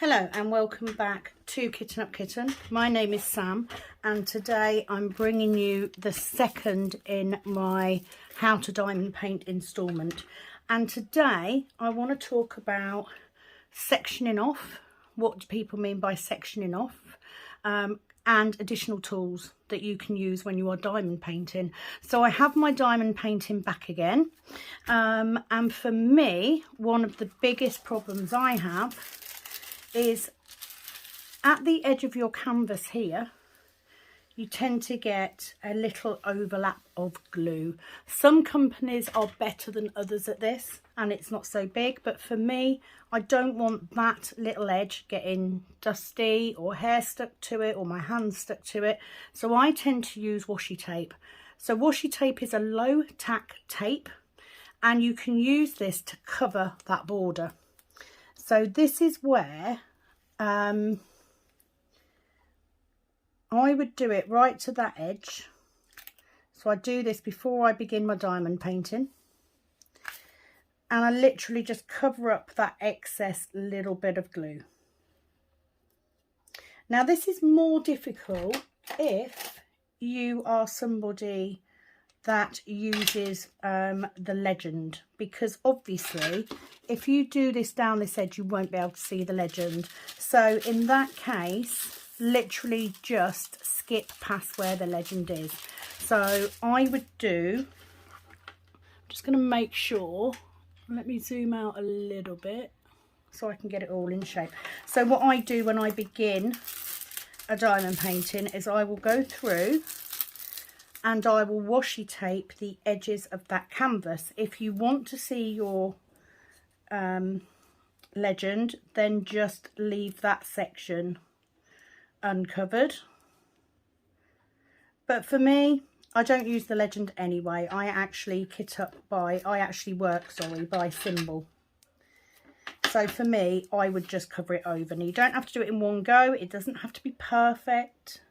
Hello and welcome back to Kitten Up Kitten. My name is Sam and today I'm bringing you the second in my How to Diamond Paint instalment. And today I want to talk about sectioning off, what do people mean by sectioning off, and additional tools that you can use when you are diamond painting. So I have my diamond painting back again, and for me one of the biggest problems I have is at the edge of your canvas here, you tend to get a little overlap of glue. Some companies are better than others at this and it's not so big, but for me, I don't want that little edge getting dusty or hair stuck to it or my hands stuck to it. So I tend to use washi tape. So washi tape is a low tack tape and you can use this to cover that border. So this is where I would do it right to that edge. So I do this before I begin my diamond painting. And I literally just cover up that excess little bit of glue. Now this is more difficult if you are somebody that uses the legend, because obviously if you do this down this edge you won't be able to see the legend. So in that case literally just skip past where the legend is. So I would do, I'm just going to make sure, let me zoom out a little bit so I can get it all in shape. So what I do when I begin a diamond painting is I will go through and I will washi tape the edges of that canvas. If you want to see your legend, then just leave that section uncovered. But for me, I don't use the legend anyway. I actually work by symbol. So for me, I would just cover it over. And you don't have to do it in one go. It doesn't have to be perfect.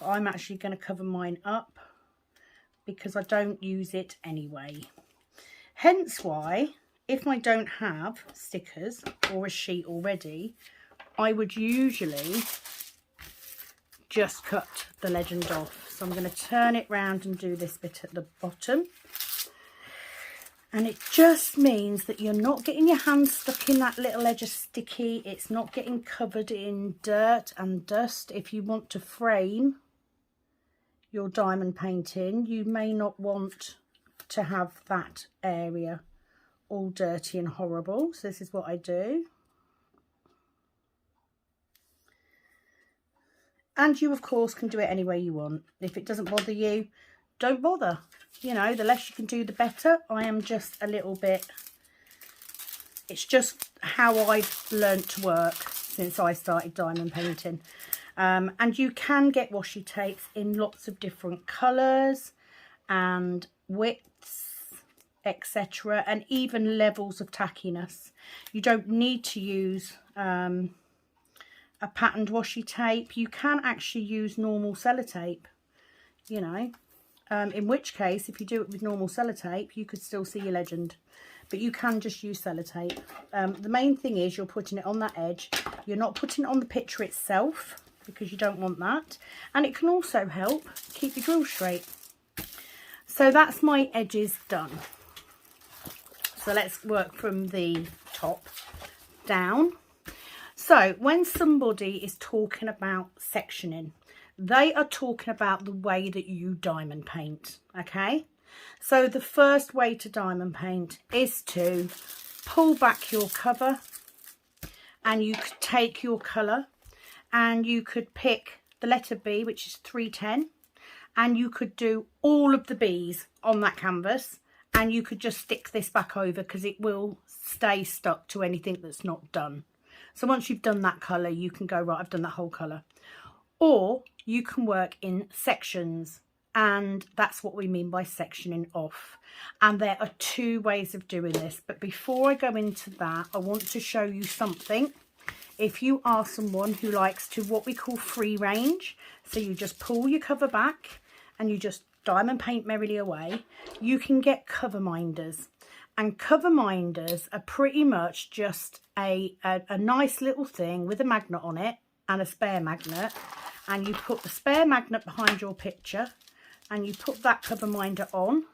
I'm actually going to cover mine up because I don't use it anyway. Hence why, if I don't have stickers or a sheet already, I would usually just cut the legend off. So I'm going to turn it round and do this bit at the bottom. And it just means that you're not getting your hands stuck in that little edge of sticky. It's not getting covered in dirt and dust. If you want to frame your diamond painting, you may not want to have that area all dirty and horrible. So this is what I do. And you of course can do it any way you want. If it doesn't bother you, don't bother. You know, the less you can do the better. I am just a little bit, it's just how I've learnt to work since I started diamond painting. And you can get washi tapes in lots of different colours and widths, etc., and even levels of tackiness. You don't need to use a patterned washi tape. You can actually use normal sellotape, you know, in which case if you do it with normal sellotape you could still see your legend, but you can just use sellotape. The main thing is you're putting it on that edge. You're not putting it on the picture itself, because you don't want that, and it can also help keep your drill straight. So that's my edges done. So let's work from the top down. So when somebody is talking about sectioning, they are talking about the way that you diamond paint, okay? So the first way to diamond paint is to pull back your cover, and you could take your colour and you could pick the letter B, which is 310, and you could do all of the B's on that canvas, and you could just stick this back over because it will stay stuck to anything that's not done. So once you've done that colour, you can go, right, I've done that whole colour. Or you can work in sections, and that's what we mean by sectioning off. And there are two ways of doing this, but before I go into that, I want to show you something. If you are someone who likes to what we call free range, so you just pull your cover back and you just diamond paint merrily away, you can get cover minders. And cover minders are pretty much just a nice little thing with a magnet on it and a spare magnet. And you put the spare magnet behind your picture and you put that cover minder on,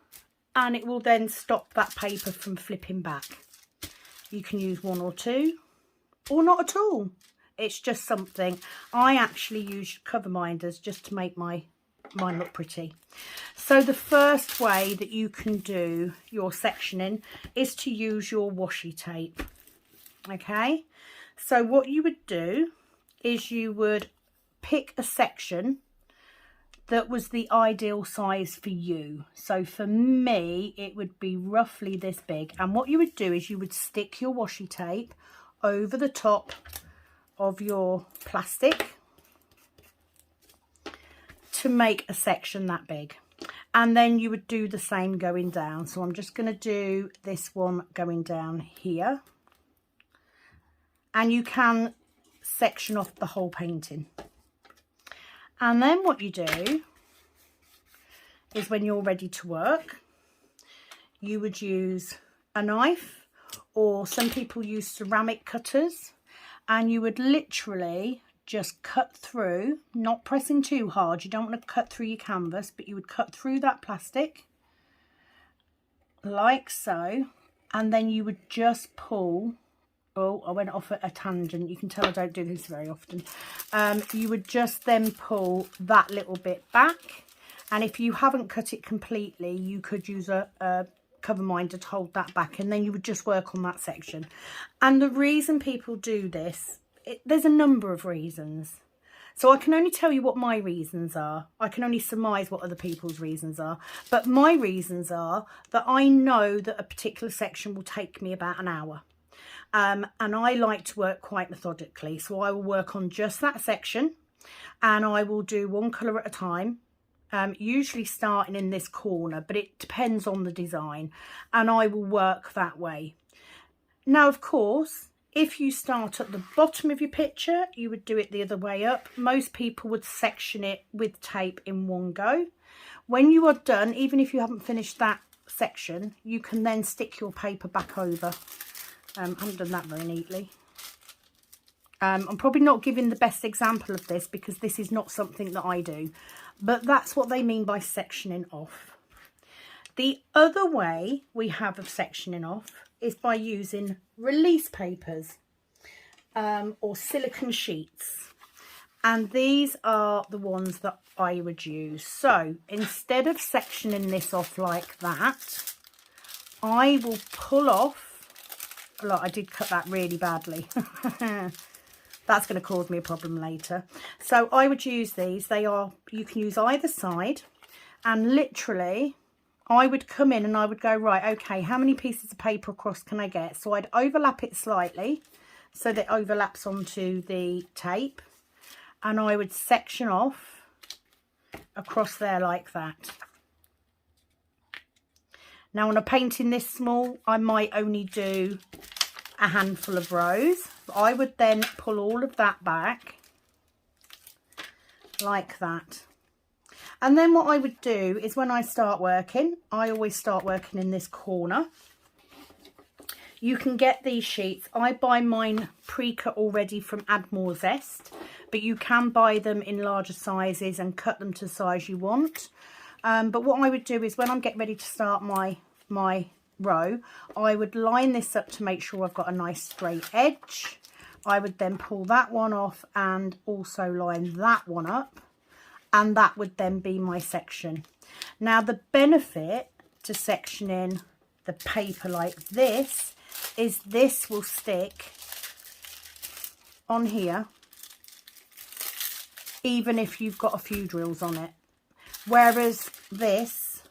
and it will then stop that paper from flipping back. You can use one or two or not at all. It's just something. I actually use cover minders just to make mine look pretty. So the first way that you can do your sectioning is to use your washi tape. Okay, so what you would do is you would pick a section that was the ideal size for you. So for me, it would be roughly this big. And what you would do is you would stick your washi tape over the top of your plastic to make a section that big. And then you would do the same going down. So I'm just going to do this one going down here. And you can section off the whole painting. And then what you do is when you're ready to work, you would use a knife, or some people use ceramic cutters, and you would literally just cut through, not pressing too hard. You don't want to cut through your canvas, but you would cut through that plastic like so, and then you would just pull. Oh, I went off at a tangent. You can tell I don't do this very often. You would just then pull that little bit back. And if you haven't cut it completely, you could use a cover minder to hold that back. And then you would just work on that section. And the reason people do this, there's a number of reasons. So I can only tell you what my reasons are. I can only surmise what other people's reasons are. But my reasons are that I know that a particular section will take me about an hour. And I like to work quite methodically, so I will work on just that section, and I will do one colour at a time, usually starting in this corner, but it depends on the design, and I will work that way. Now, of course, if you start at the bottom of your picture, you would do it the other way up. Most people would section it with tape in one go. When you are done, even if you haven't finished that section, you can then stick your paper back over. I haven't done that very neatly. I'm probably not giving the best example of this because this is not something that I do, but that's what they mean by sectioning off. The other way we have of sectioning off is by using release papers or silicone sheets, and these are the ones that I would use. So instead of sectioning this off like that, I will pull off. Look, I did cut that really badly. That's going to cause me a problem later. So I would use these. You can use either side, and literally I would come in and I would go, right, okay, how many pieces of paper across can I get? So I'd overlap it slightly so that it overlaps onto the tape, and I would section off across there like that. Now on a painting this small, I might only do a handful of rows. I would then pull all of that back like that. And then what I would do is when I start working, I always start working in this corner. You can get these sheets. I buy mine pre-cut already from Add More Zest, but you can buy them in larger sizes and cut them to the size you want. But what I would do is when I'm getting ready to start my row, I would line this up to make sure I've got a nice straight edge. I would then pull that one off and also line that one up, and that would then be my section. Now the benefit to sectioning the paper like this is this will stick on here even if you've got a few drills on it, whereas this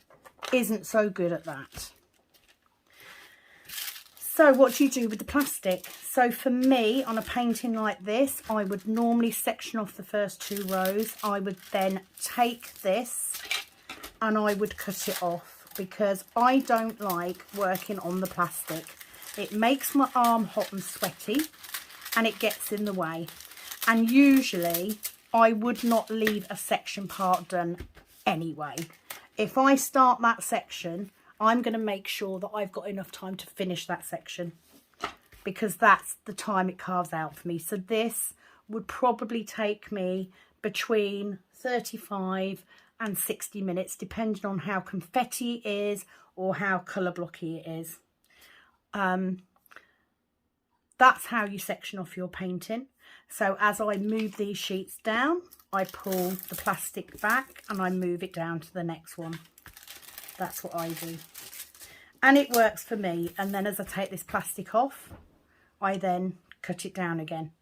isn't so good at that. So what do you do with the plastic? So for me, on a painting like this, I would normally section off the first 2 rows. I would then take this and I would cut it off because I don't like working on the plastic. It makes my arm hot and sweaty and it gets in the way. And usually I would not leave a section part done anyway. If I start that section, I'm going to make sure that I've got enough time to finish that section, because that's the time it carves out for me. So this would probably take me between 35 and 60 minutes, depending on how confetti it is or how colour blocky it is. That's how you section off your painting. So as I move these sheets down, I pull the plastic back and I move it down to the next one. That's what I do. And it works for me. And then as I take this plastic off, I then cut it down again.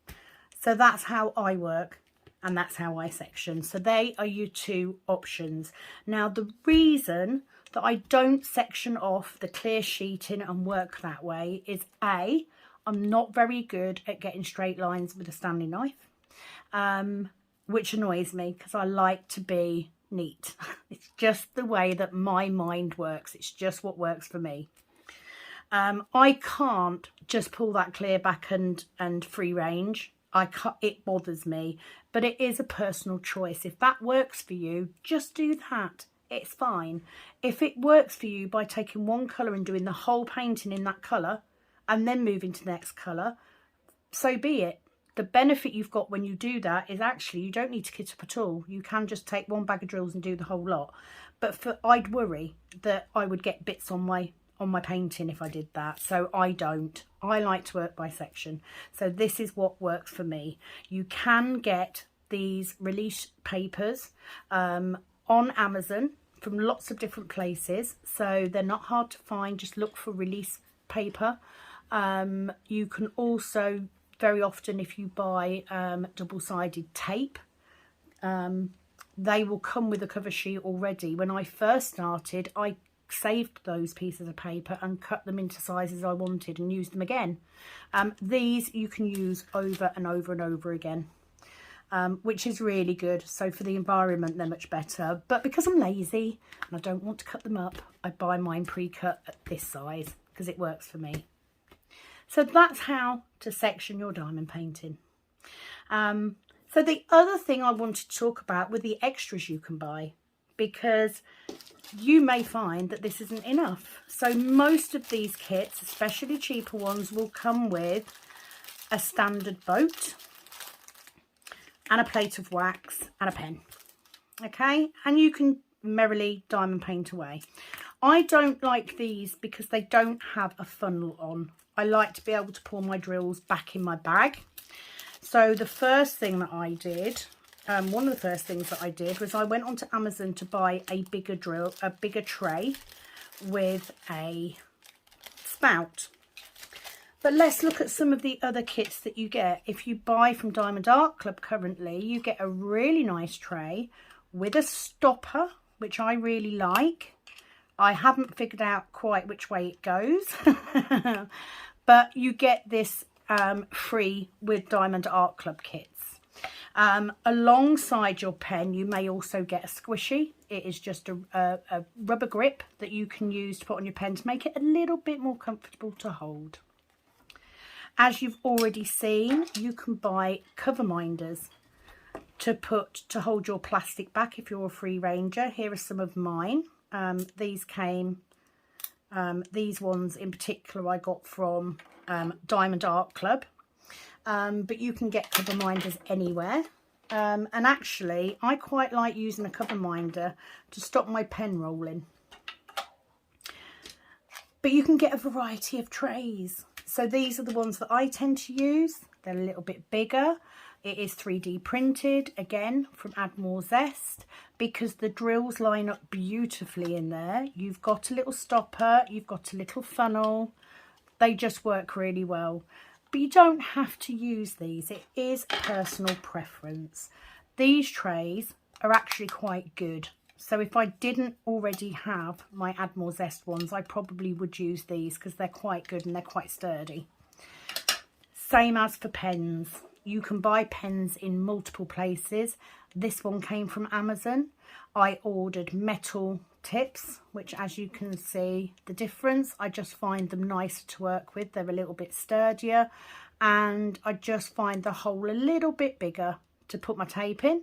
So that's how I work, and that's how I section. So they are your two options. Now, the reason that I don't section off the clear sheeting and work that way is A, I'm not very good at getting straight lines with a Stanley knife, which annoys me because I like to be neat. It's just the way that my mind works. It's just what works for me. I can't just pull that clear back and free range. It bothers me, but it is a personal choice. If that works for you, just do that. It's fine. If it works for you by taking one colour and doing the whole painting in that colour and then moving to the next colour, so be it. The benefit you've got when you do that is actually you don't need to kit up at all. You can just take one bag of drills and do the whole lot. But I'd worry that I would get bits on my painting if I did that. So I don't. I like to work by section. So this is what works for me. You can get these release papers on Amazon from lots of different places. So they're not hard to find. Just look for release paper. You can also, very often, if you buy double-sided tape, they will come with a cover sheet already. When I first started, I saved those pieces of paper and cut them into sizes I wanted and used them again. These you can use over and over and over again, which is really good. So for the environment, they're much better. But because I'm lazy and I don't want to cut them up, I buy mine pre-cut at this size because it works for me. So that's how to section your diamond painting. So the other thing I wanted to talk about were the extras you can buy, because you may find that this isn't enough. So most of these kits, especially cheaper ones, will come with a standard boat and a plate of wax and a pen. Okay, and you can merrily diamond paint away. I don't like these because they don't have a funnel on. I like to be able to pour my drills back in my bag. So the first thing that I did, one of the first things that I did was I went onto Amazon to buy a bigger tray with a spout. But let's look at some of the other kits that you get. If you buy from Diamond Art Club currently, you get a really nice tray with a stopper, which I really like. I haven't figured out quite which way it goes, but you get this free with Diamond Art Club kits. Alongside your pen, you may also get a squishy. It is just a rubber grip that you can use to put on your pen to make it a little bit more comfortable to hold. As you've already seen, you can buy cover minders to hold your plastic back if you're a free ranger. Here are some of mine. These ones in particular I got from Diamond Art Club, but you can get cover minders anywhere, and actually I quite like using a cover minder to stop my pen rolling. But you can get a variety of trays. So these are the ones that I tend to use. They're a little bit bigger. It is 3D printed, again, from Add More Zest, because the drills line up beautifully in there. You've got a little stopper, you've got a little funnel. They just work really well. But you don't have to use these. It is personal preference. These trays are actually quite good. So if I didn't already have my Add More Zest ones, I probably would use these because they're quite good and they're quite sturdy. Same as for pens. You can buy pens in multiple places. This one came from Amazon. I ordered metal tips, which, as you can see the difference, I just find them nicer to work with. They're a little bit sturdier, and I just find the hole a little bit bigger to put my tape in.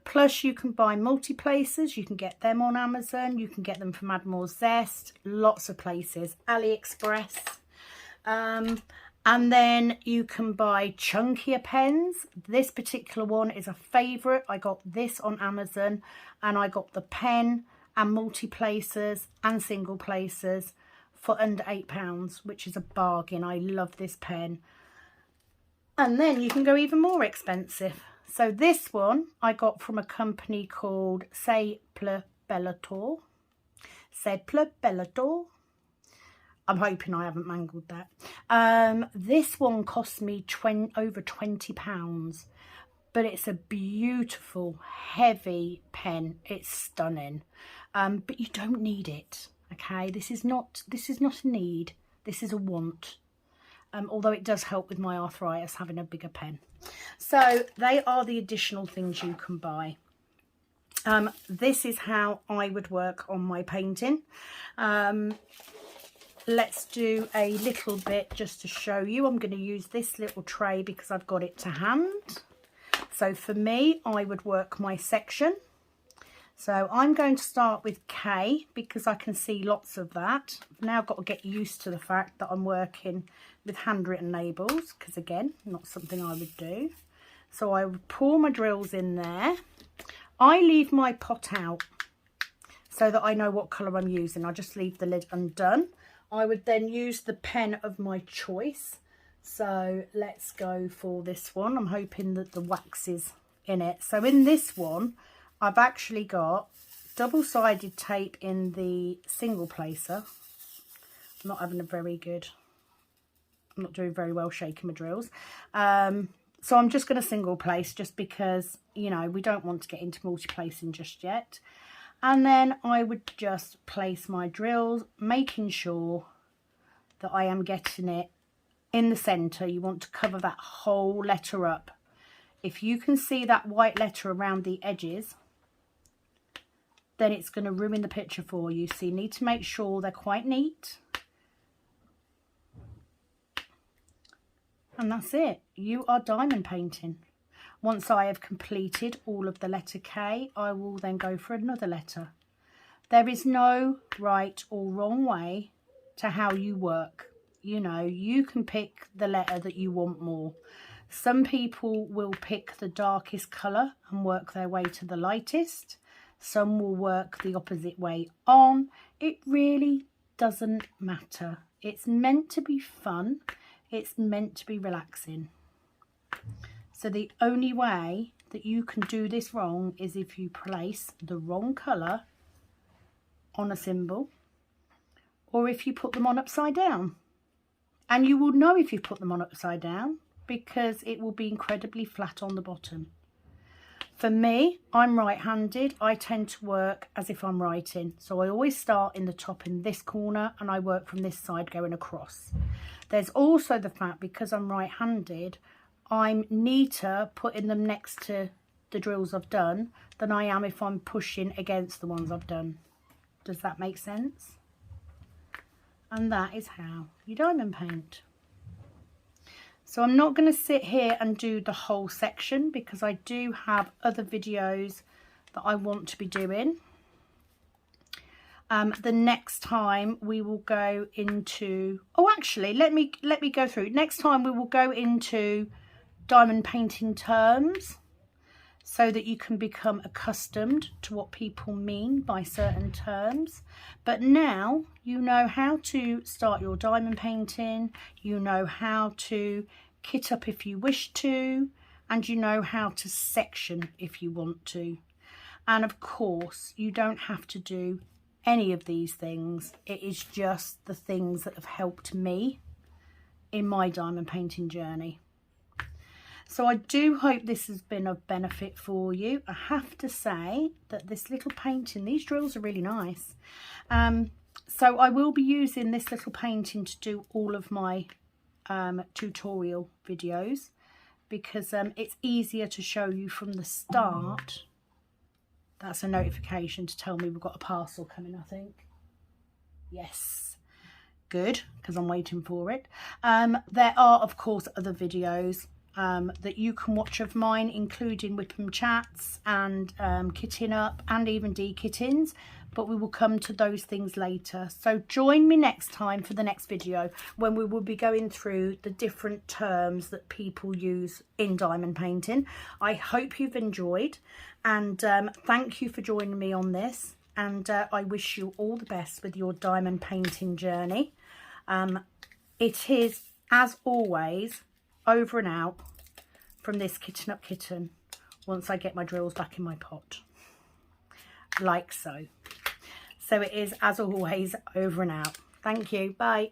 Plus you can buy multi-placers, you can get them on Amazon, you can get them from Admiral Zest, lots of places, AliExpress. And then you can buy chunkier pens. This particular one is a favourite. I got this on Amazon, and I got the pen and multi-placers and single placers for under £8, which is a bargain. I love this pen. And then you can go even more expensive. So this one I got from a company called Simple Bellator. Simple Bellator. I'm hoping I haven't mangled that. This one cost me over £20, but it's a beautiful, heavy pen. It's stunning, but you don't need it. Okay, this is not a need. This is a want. Although it does help with my arthritis having a bigger pen. So they are the additional things you can buy. This is how I would work on my painting. Let's do a little bit just to show you. I'm going to use this little tray because I've got it to hand. So for me, I would work my section. So I'm going to start with K because I can see lots of that. I've now got to get used to the fact that I'm working with handwritten labels because, again, not something I would do. So I would pour my drills in there. I leave my pot out so that I know what colour I'm using. I just leave the lid undone. I would then use the pen of my choice. So let's go for this one. I'm hoping that the wax is in it. So in this one, I've actually got double-sided tape in the single placer. I'm not having a very good, I'm not doing very well shaking my drills. So I'm just going to single place just because, you know, we don't want to get into multi-placing just yet. And then I would just place my drills, making sure that I am getting it in the centre. You want to cover that whole letter up. If you can see that white letter around the edges, then it's going to ruin the picture for you. So you need to make sure they're quite neat. And that's it. You are diamond painting. Once I have completed all of the letter K, I will then go for another letter. There is no right or wrong way to how you work. You know, you can pick the letter that you want more. Some people will pick the darkest colour and work their way to the lightest. Some will work the opposite way on. It really doesn't matter. It's meant to be fun. It's meant to be relaxing. So the only way that you can do this wrong is if you place the wrong colour on a symbol, or if you put them on upside down. And you will know if you put them on upside down because it will be incredibly flat on the bottom. For me, I'm right-handed. I tend to work as if I'm writing. So I always start in the top in this corner and I work from this side going across. There's also the fact, because I'm right-handed, I'm neater putting them next to the drills I've done than I am if I'm pushing against the ones I've done. Does that make sense? And that is how you diamond paint. So I'm not going to sit here and do the whole section because I do have other videos that I want to be doing. The next time we will go into, oh actually let me go through. Next time we will go into diamond painting terms so that you can become accustomed to what people mean by certain terms. But now you know how to start your diamond painting, you know how to kit up if you wish to, and you know how to section if you want to. And of course, you don't have to do any of these things. It is just the things that have helped me in my diamond painting journey. So I do hope this has been of benefit for you. I have to say that this little painting, these drills are really nice. So I will be using this little painting to do all of my tutorial videos because it's easier to show you from the start. That's a notification to tell me we've got a parcel coming, I think. Yes. Good, because I'm waiting for it. There are, of course, other videos that you can watch of mine, including Whipham chats and kitting up and even de-kittings, but we will come to those things later. So join me next time for the next video, when we will be going through the different terms that people use in diamond painting. I hope you've enjoyed, and thank you for joining me on this, and I wish you all the best with your diamond painting journey. It is, as always, over and out from this Kitten Up Kitten once I get my drills back in my pot, like so. So it is, as always, over and out. Thank you. Bye.